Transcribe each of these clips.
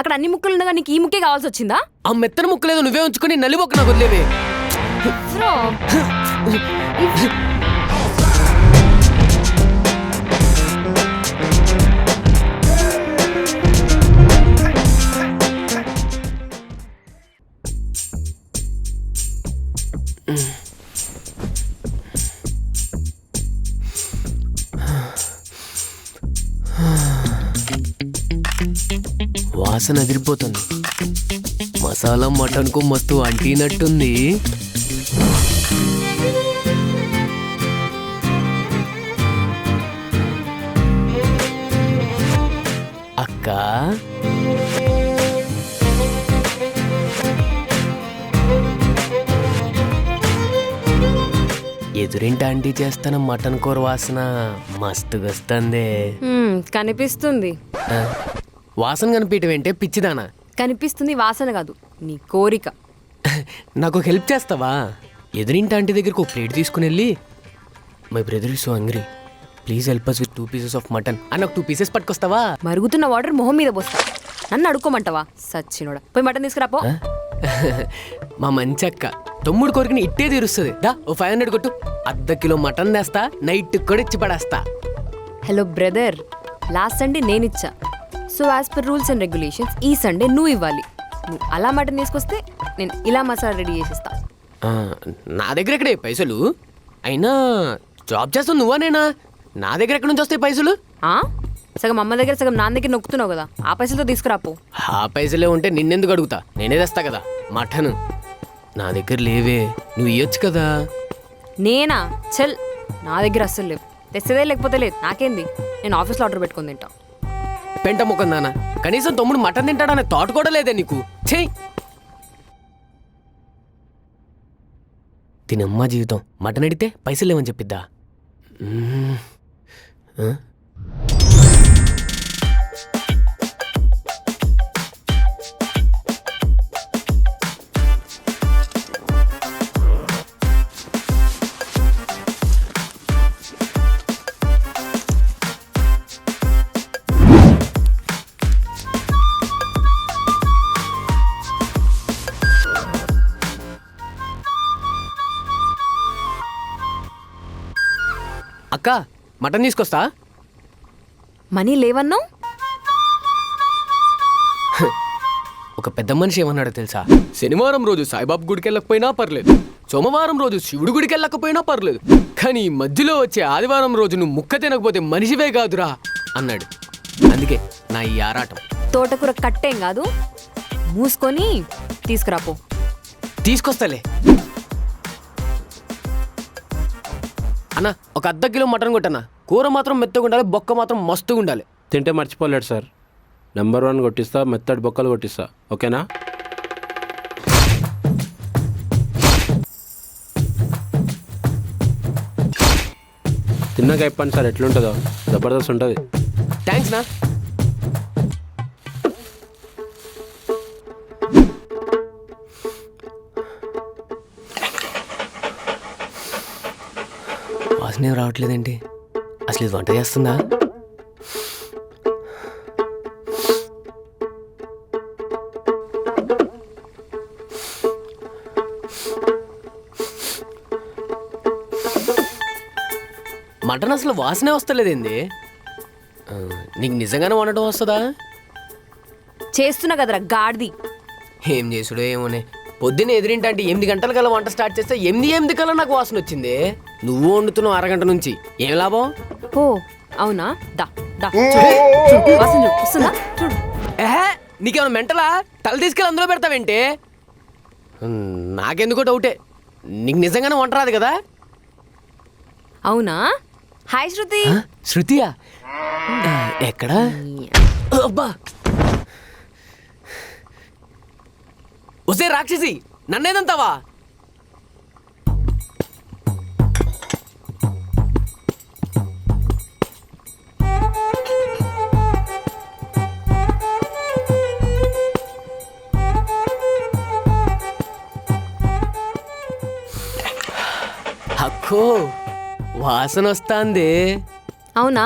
అక్కడ అన్ని ముక్కలు ఉండగా నీకు ఈ ముక్కే కావాల్సి వచ్చిందా? ఆ మెత్తన ముక్కలేదు నువ్వే ఉంచుకొని నల్లి బొక్క నాకు వదిలేవే. వాసన అదిరిపోతుంది. మసాలా మటన్కు మస్తు అంటినట్టుంది. అక్క ఎదురింటి ఆంటీ చేస్తాన మటన్ కూర వాసన మస్తుగా వస్తుంది. కనిపిస్తుంది. వాసన కనిపించడం ఏంటే పిచ్చిదానా? కనిపిస్తుంది వాసన కాదు, నీ కోరిక. నాకు హెల్ప్ చేస్తావా? ఎదురింటి ఆంటీ దగ్గరకు ఒక ప్లేట్ తీసుకుని వెళ్ళి, my brother is so hungry, please help us with 2 pieces of mutton అని నాకు 2 pieces పట్టుకొస్తావా? మరుగుతున్న వాటర్ మొహం మీద పోస్తా. నన్ను అడుక్కోమంటావా? సచ్చినోడా, పోయి మటన్ తీసుకురాపో. మా మంచి అక్క తమ్ముడు కోరికని ఇట్టే తీరుస్తుంది. దా ఓ 500 కొట్టు, ½ కిలో మటన్ తెస్తా, నైట్ కూడా ఇచ్చి పడేస్తా. హలో బ్రదర్, లాస్ట్ సండే నేనిచ్చా. So as per rules and regulations ఈ సండే నువ్వు ఇవ్వాలి. నువ్వు అలా మటన్ తీసుకొస్తే నేను ఇలా మసాలా రెడీ చేసేస్తా. నా దగ్గర ఎక్కడే పైసలు? అయినా జాబ్ చేస్తావు నువ్వా నేనా? నా దగ్గర ఎక్కడి నుంచి వస్తాయి పైసలు? సగం అమ్మ దగ్గర సగం నాన్న దగ్గర నొక్కుతున్నావు కదా, ఆ పైసలతో తీసుకురాపో. ఆ పైసలే ఉంటే నిన్నెందుకు అడుగుతా, నేనే తెస్తా కదా మటన్. నా దగ్గర లేవే, నువ్వు ఇయ్యొచ్చు కదా. నేనా? చల్, నా దగ్గర అస్సలు లేవు. తెస్తేదే లేకపోతే లేదు, నాకేంది, నేను ఆఫీస్లో ఆర్డర్ పెట్టుకుని తింటా. పెంట ముఖం నాన్న, కనీసం తమ్ముడు మటన్ తింటాడనే థాట్ కూడా లేదే నీకు? చెయ్యి తినమ్మా జీవితం. మటన్ అడిగితే పైసలు లేవని చెప్పిద్దా? అక్క మటన్ తీసుకొస్తా. మనీ లేవన్నావు? ఒక పెద్ద మనిషి ఏమన్నాడో తెలుసా? శనివారం రోజు సాయిబాబు గుడికి వెళ్ళకపోయినా పర్లేదు, సోమవారం రోజు శివుడి గుడికి వెళ్ళకపోయినా పర్లేదు, కానీ మధ్యలో వచ్చే ఆదివారం రోజు నువ్వు ముక్క తినకపోతే మనిషివే కాదురా అన్నాడు. అందుకే నా ఈ ఆరాటం. తోటకూర కట్టేం కాదు, మూసుకొని తీసుకురాపో. తీసుకొస్తాలే అన్న. ఒక ½ కిలో మటన్ కొట్టన్నా. కూర మాత్రం మెత్తగా ఉండాలి, బొక్క మాత్రం మస్తుగా ఉండాలి. తింటే మర్చిపోలేడు సార్. నెంబర్ 1 కొట్టిస్తా, మెత్తడి బొక్కలు కొట్టిస్తా, ఓకేనా? తిన్నాక చెప్పండి సార్ ఎట్లుంటుందో, జబర్దస్త్ ఉంటుంది. థ్యాంక్స్ నా. వాసనే రావట్లేదేంటి? అసలు ఇది వంట చేస్తుందా? మటన్ అసలు వాసనే వస్తలేదేంది? నీకు నిజంగానే వండటం వస్తుందా? చేస్తున్నా కదరా గాడిది. ఏం చేసుడో ఏమోనే. పొద్దున్న ఎదిరింటే 8 గంటలకల్లా వంట స్టార్ట్ చేస్తే 8 కల్లా నాకు వాసన వచ్చింది. నువ్వు వండుతున్నావు అరగంట నుంచి, ఏం లాభం? ఓ అవునా? దా దా చూడు, వాసన చూడు, వస్తుందా చూడు. నీకేమైనా మెంటలా? తల తీసుకెళ్ళి అందులో పెడతావేంటి? నాకెందుకో డౌటే, నీకు నిజంగానే వంట రాదు కదా? అవునా? హాయ్ శృతి. శృతియా? ఎక్కడా? అబ్బా ఒసే రాక్షసి, నన్నేదంతావా? అక్కో వాసన వస్తాంది. అవునా?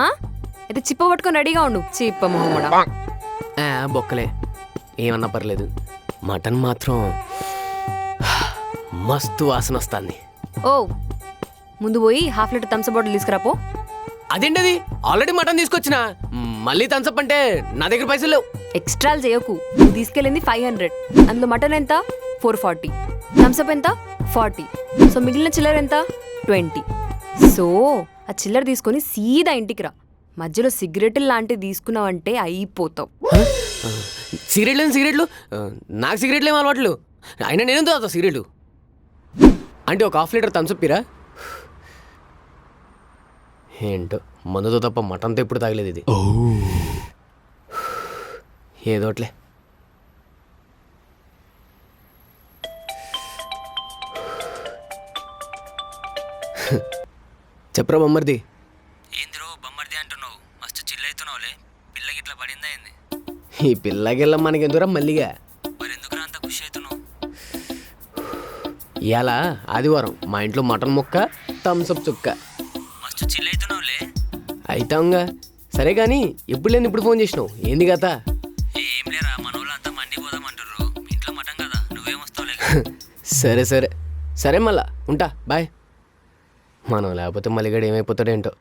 అయితే చిప్ప పట్టుకొని రెడీగా ఉండు. చిప్ప మొహమ్మడా. బొక్కలే. ఏమన్నా పర్లేదు మటన్ మాత్రం మస్తు వాసన వస్తుంది. ఓ ముందు పోయి హాఫ్ లీటర్ థమ్స్ బాటిల్ తీసుకురాపో. అదేంటది ఆల్రెడీ మటన్ తీసుకొచ్చిన మళ్ళీ థమ్సప్ అంటే నా దగ్గర పైసలు లేవు. ఎక్స్ట్రాలు చేయకు. నువ్వు తీసుకెళ్ళింది 500, అందులో మటన్ ఎంత 440, థమ్స్అప్ ఎంత 40, సో మిగిలిన చిల్లర ఎంత 20. సో ఆ చిల్లర తీసుకొని సీదా ఇంటికి రా. మధ్యలో సిగరెట్లు లాంటివి తీసుకున్నావంటే అయిపోతావు. సిగరెట్లు నాకు సిగరెట్లు ఏం అలవాట్లు, అయినా నేను తాగుతా సిగరెట్లు. అంటే ఒక హాఫ్ లీటర్ థమ్స్అప్ ఇరా. ఏంటో మందుతో తప్ప మటన్తో ఎప్పుడు తాగలేదు ఇది. ఏదోట్లే. చెప్పరా బొమ్మర్ది. ఏందిరో బొమ్మర్ది అంటున్నావు? మస్తు చిల్లైతున్నావులే. పిల్లకి ఇట్లా పడిందా ఏంది? ఈ పిల్లగిల్ల మనకెందుకురా మల్లిగా. మరి ఎందుకురా అంత ఖుషి అవుతున్నావు? ఇవాళ ఆదివారం మా ఇంట్లో మటన్ ముక్క థమ్స్అప్ చుక్క. మస్తు చిల్లైతున్నావులే. అయితాంగా. సరే కానీ ఎప్పుడు లేని ఇప్పుడు ఫోన్ చేసినావు, ఏంది కదా? ఏం లేరా, మన వాళ్ళు అంతా మండిపోదాం అంటుర్రు. మీ ఇంట్లో మటన్ కదా, నువ్వేం వస్తావులే. సరే సరే సరే మళ్ళా ఉంటా, బాయ్. మనం లేకపోతే మల్లిగాడు ఏమైపోతాడేంటో.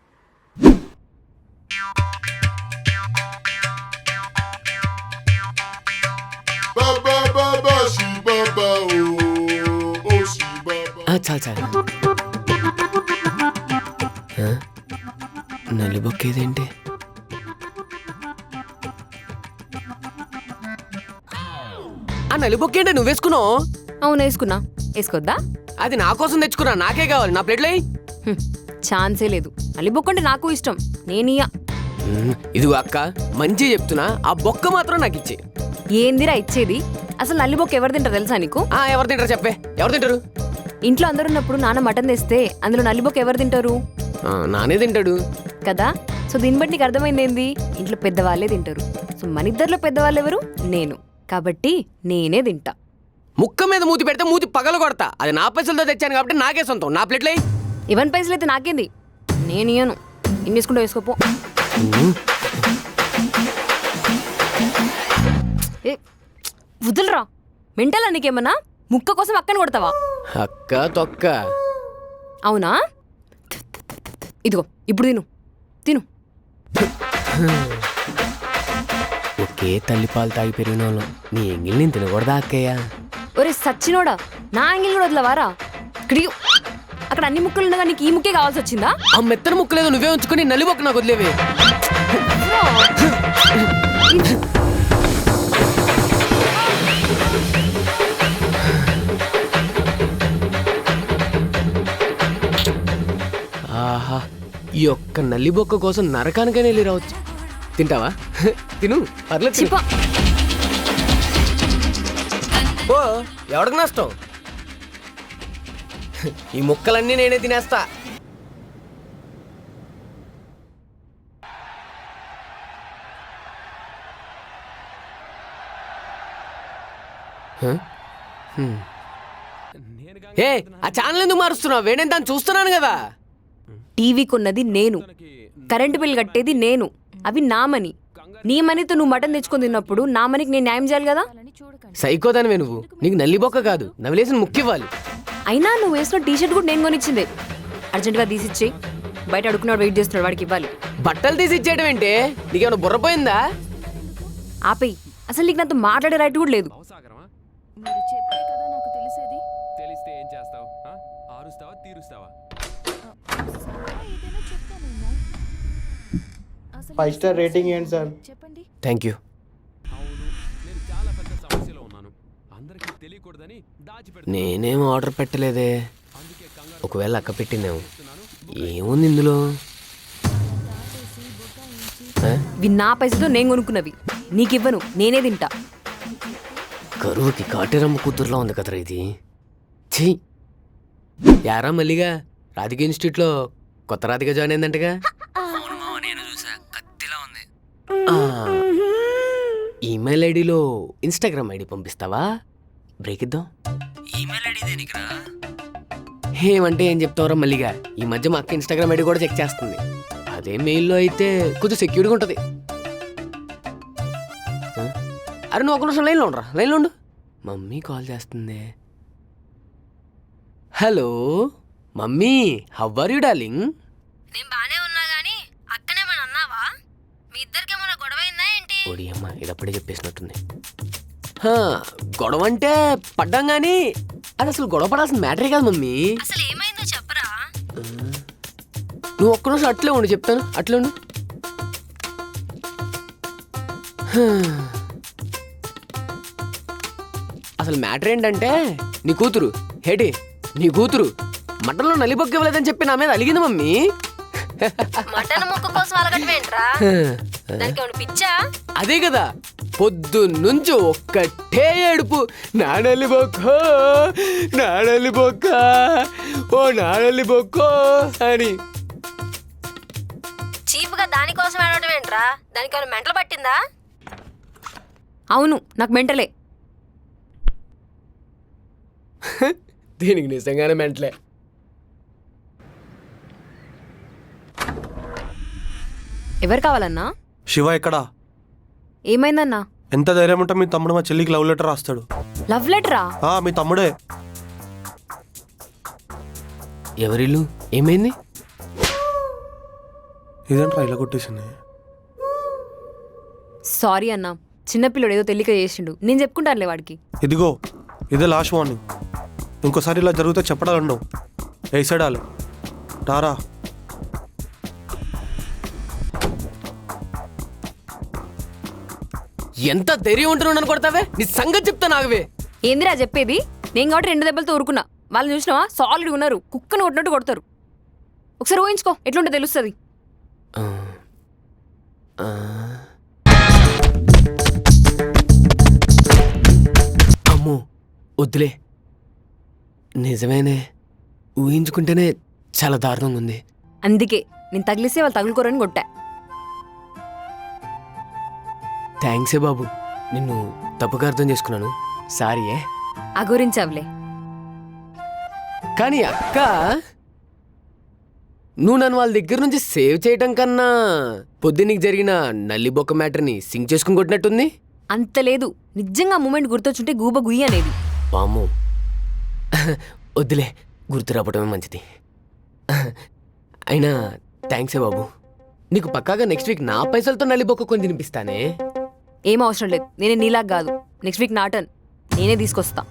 చాలు చాలు. నల్లిబొక్కేదేంటి? ఆ నల్లిబొక్కేంటే నువ్వు వేసుకున్నావు? అవును వేసుకున్నా. వేసుకోద్దా? అది నా కోసం తెచ్చుకున్నా, నాకే కావాలి. నా ప్లేట్లో ఛాన్సే లేదు. మళ్ళీ బొక్కంటే నాకు ఇష్టం, నేనియా. ఇదిగో అక్క, మంచి చెప్తున్నా, ఆ బొక్క మాత్రం నాకు ఇచ్చే. ఏందిరా ఇచ్చేది? అసలు నల్లి బొక్క ఎవరు తింటారు తెలుసా నీకు? ఎవరు తింటారు చెప్పే, ఎవరు తింటారు? ఇంట్లో అందరు ఉన్నప్పుడు నాన్న మటన్ తెస్తే అందులో నల్లి బొక్క ఎవరు తింటారు? నానే తింటాడు కదా. సో దీన్ని బట్టి నీకు అర్థమైంది ఏంది? ఇంట్లో పెద్దవాళ్ళే తింటారు. సో మన ఇద్దరిలో పెద్దవాళ్ళు ఎవరు? నేను. కాబట్టి నేనే తింటా. ముక్క మీద మూతి పెడితే మూతి పగల కొడతా. అది నా పైసలతో తెచ్చాను కాబట్టి నాకే సొంతం. నా ప్లేట్లో ఇవన్నీ పైసలు అయితే నాకేంది, నేను ఇయ్యను. ఇన్ని వేసుకుంటూ వేసుకోపో. ఏ వదులురా, మెంటలా నీకేమన్నా? ముక్క కోసం అక్కని కొడతావా? అక్క తొక్క. అవునా? ఇదిగో ఇప్పుడు తిను తిను. ఒకే తల్లిపాలు తాగి పెరిగిన వాళ్ళం నీ ఎంగిల్ నేను తినకూడదా అక్కయ్య? ఒరే సచ్చినోడా, నా యాంగిల్ కూడా వదలవారా? ఇక్కడి అక్కడ అన్ని ముక్కలు ఉండగా నీకు ఈ ముక్కే కావాల్సి వచ్చిందా? ఆ మెత్తన ముక్కలేదో నువ్వే ఉంచుకొని నల్లిబొక్క నాకు వదిలేవే. ఆహా, ఈ ఒక్క నల్లిబొక్క కోసం నరకానికైనా వెళ్ళి రావచ్చు. తింటావా? తిను, పర్లేదు తిను. ఓ ఎవడికి నష్టం? ఈ ముక్కలన్నీ నేనే తినేస్తా. ఏ ఆ ఛానల్ ఎందుకు మారుస్తున్నావు? వేణేం దాన్ని చూస్తున్నాను కదా. టీవీ కొన్నది నేను, కరెంటు బిల్ కట్టేది నేను. అవి నా మనీ. నీ మనీతో నువ్వు మటన్ తెచ్చుకొని తిన్నప్పుడు నా మనీకి నేను న్యాయం చేయాలి కదా. సైకోదానివే నువ్వు. నీకు నల్లిబొక్క కాదు, నవ్వులేసిన ముక్కివ్వాలి. అయినా నువ్వు వేసిన టీషర్ట్ కూడా నేను కొనిచ్చిందే. అర్జెంటుగా తీసిచ్చేయి. బయట అడుక్కున్నాడు, వెయిట్ చేస్తున్నాడు, వాడికి ఇవ్వాలి. బట్టలు తీసి ఇచ్చేయడం ఏంటి? నీకేమైనా బుర్రపోయిందా? ఆపేయి. అసలు నీకు నాతో మాట్లాడే రైట్ కూడా లేదు. మీరు చెప్పే కదా నాకు తెలిసేది. తెలిస్తే ఏం చేస్తావు? ఆరుస్తావా తీరుస్తావా? ఏదైనా చెప్తానేమో. అసలు 5 స్టార్ రేటింగ్ ఏంటి సార్? చెప్పండి. Thank you. అవును, నేను చాలా పెద్ద సమస్యలో ఉన్నాను. అందరికీ తెలియకూడదని దాచిపెడుతున్నాను. నేనేం ఆర్డర్ పెట్టలేదే. అందుకే కంగారు ఒకవేళ అక్క పెట్టిందేమో. ఏముంది ఇందులో? ఇవి నా పైసతో నేను కొనుక్కున్నవి. నీకివ్వను, నేనే తింటా. కరువుకి కాటేరమ్మ కూతురులా ఉంది కదరా ఇది. ఛీ, యారా మల్లిగా రాధిక ఇన్స్టిట్యూట్లో కొత్త రాధిక జాయిన్ అయిందంటగా. అవును మామ, నేను చూసా. కత్తిలా ఉంది. ఈమెయిల్ ఐడిలో ఇన్స్టాగ్రామ్ ఐడి పంపిస్తావా? బ్రేక్ ఇద్దాం. ఈమెయిల్ ఐడి దేనికిరా? ఏమంటే ఏం చెప్తావరా మల్లిగా? ఈ మధ్య మా అక్క ఇన్స్టాగ్రామ్ ఐడి కూడా చెక్ చేస్తుంది. అదే మెయిల్లో అయితే కొంచెం సెక్యూర్గా ఉంటుంది. అరే నువ్వు ఒక నిమిషం లైన్లో ఉండరా, లైన్లో ఉండు. మమ్మీ కాల్ చేస్తుంది. Hello mummy, how are you darling? నేను బానే ఉన్నా గానీ అక్కనేమన్నా అన్నావా? మీ ఇద్దరికి ఏమైనా గొడవ అయిందా ఏంటి? ఓడి అమ్మ, ఇది అప్పుడే చెప్పేసినట్టుంది. గొడవ అంటే పడ్డాం కానీ అది అసలు గొడవ పడాల్సిన మ్యాటరే కాదు మమ్మీ. అసలు ఏమైందో చెప్పరా? నువ్వు ఒక్క నిమిషం అట్లే ఉండు, చెప్తాను, అట్లే ఉండు. అసలు మ్యాటర్ ఏంటంటే నీ కూతురు హేటి, నీ కూతురు మటన్లో నలిబొక్క ఇవ్వలేదని చెప్పి నా మీద అలిగింది మమ్మీ. మటన్ ముక్క కోసం అలగటమేంట్రా? దానికి ఏమైనా పిచ్చా? అదే కదా, పొద్దున్నుంచి ఒక్కటే ఏడుపు. నాడలి బొక్కో, నాడలి బొక్క, ఓ నాడలి బొక్కో అని. చీప్గా దానికోసం ఏడవటమేంట్రా? దానికి ఏమైనా మెంటలు పట్టిందా? అవును, నాకు మెంటలే. దీనికి నిజంగానే మెంటలే. ఎవరు కావాలన్నా? శివ ఎక్కడా? ఏమైందన్నా? ఎంత ధైర్యం ఉంటే మీ తమ్ముడు మా చెల్లికి లవ్ లెటర్ రాస్తాడు? లవ్ లెటరా? మీ తమ్ముడే. ఎవరిల్లు? ఏమైంది? ఇదేంట్రా ఇలా కొట్టేసింది? సారీ అన్నా, చిన్నపిల్లడు ఏదో తెలియక చేసిండు. నేను చెప్పుకుంటానులే వాడికి. ఇదిగో ఇదే లాస్ట్ వార్నింగ్. ఇంకోసారి ఇలా జరిగితే చెప్పడాలండవు. వేసాడాలి టారా. ఎంత ధైర్యం ఉంటున్నావు నన్ను కొడతావే? నీ సంగతి చెప్తా నాగవే. ఏందిరా చెప్పేది? నేను కాబట్టి 2 దెబ్బలతో ఊరుకున్నా. వాళ్ళు చూసినావా, సాలిడ్ ఉన్నారు, కుక్కను కొట్టినట్టు కొడతారు. ఒకసారి ఊహించుకో, ఎట్లుంటే తెలుస్తుంది. అమ్మో వద్దులే, నిజమేనే, ఊహించుకుంటేనే చాలా దారుణంగా ఉంది. అందుకే నేను తగిలిస్తే వాళ్ళు తగులుకోరని కొట్టా. థ్యాంక్సే బాబు, నిన్ను తప్పుగా అర్థం చేసుకున్నాను, సారీయే. ఆ గురించి అవలే. కానీ అక్క, నువ్వు నన్ను వాళ్ళ దగ్గర నుంచి సేవ్ చేయటం కన్నా పొద్దున్నీకి జరిగిన నల్లిబొక్క మ్యాటర్ని సింక్ చేసుకుని కొట్టినట్టుంది. అంత లేదు, నిజంగా ఆ మూమెంట్ గుర్తొచ్చుంటే గూబ గుయ్యి అనేది. వామ్మో, వద్దులే, గుర్తు రావటమే మంచిది. అయినా థ్యాంక్సే బాబు. నీకు పక్కాగా నెక్స్ట్ వీక్ నా పైసలతో నల్లిబొక్క కొని తినిపిస్తానే. ఏం అవసరం లేదు, నేనే నీలాగా కాదు. నెక్స్ట్ వీక్ నాటన్ నేనే తీసుకొస్తా.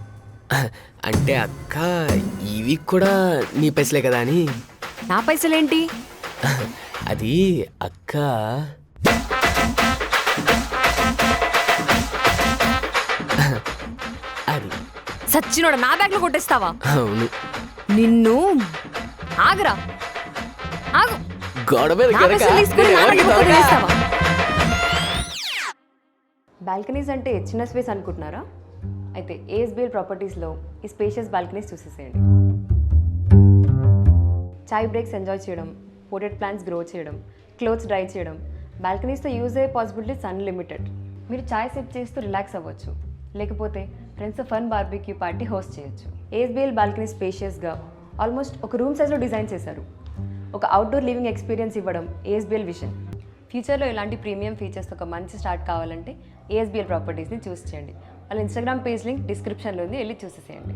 అంటే అక్క, ఈ వీక్ కూడా నీ పైసలే కదా అని. నా పైసలేంటి? అది అక్క, అది సచ్చినోడ నా బ్యాగ్ లో కొట్టేస్తావా? అవును. నిన్ను ఆగరా, ఆగు. గోడ మీద నా గనక పైసలు తీసుకుని నేను నా ఎవరికి బ్యాగ్ లో దొరకా? కొట్టేస్తావా? బాల్కనీస్ అంటే చిన్న స్పేస్ అనుకుంటున్నారా? అయితే ఏఎస్బిఎల్ ప్రాపర్టీస్లో ఈ స్పేషియస్ బాల్కనీస్ చూసేసేయండి. చాయ్ బ్రేక్స్ ఎంజాయ్ చేయడం, పోటెడ్ ప్లాంట్స్ గ్రో చేయడం, క్లోత్స్ డ్రై చేయడం, బాల్కనీస్తో యూజ్ అయ్యే పాసిబిలిటీస్ అన్లిమిటెడ్. మీరు చాయ్ సిప్ చేస్తూ రిలాక్స్ అవ్వచ్చు, లేకపోతే friends fun barbecue party host చేయొచ్చు. ఏఎస్బిఎల్ బాల్కనీ స్పేషియస్గా ఆల్మోస్ట్ ఒక రూమ్ సైజ్లో డిజైన్ చేశారు. ఒక అవుట్డోర్ లివింగ్ ఎక్స్పీరియన్స్ ఇవ్వడం ఏఎస్బిఎల్ విజన్. ఫ్యూచర్లో ఇలాంటి ప్రీమియం ఫీచర్స్ ఒక మంచి స్టార్ట్ కావాలంటే ఏఎస్బిఎల్ ప్రాపర్టీస్ని చూస్ చేయండి. వాళ్ళ ఇన్స్టాగ్రామ్ పేజ్ లింక్ డిస్క్రిప్షన్లో ఉంది, వెళ్ళి చూసేసేయండి.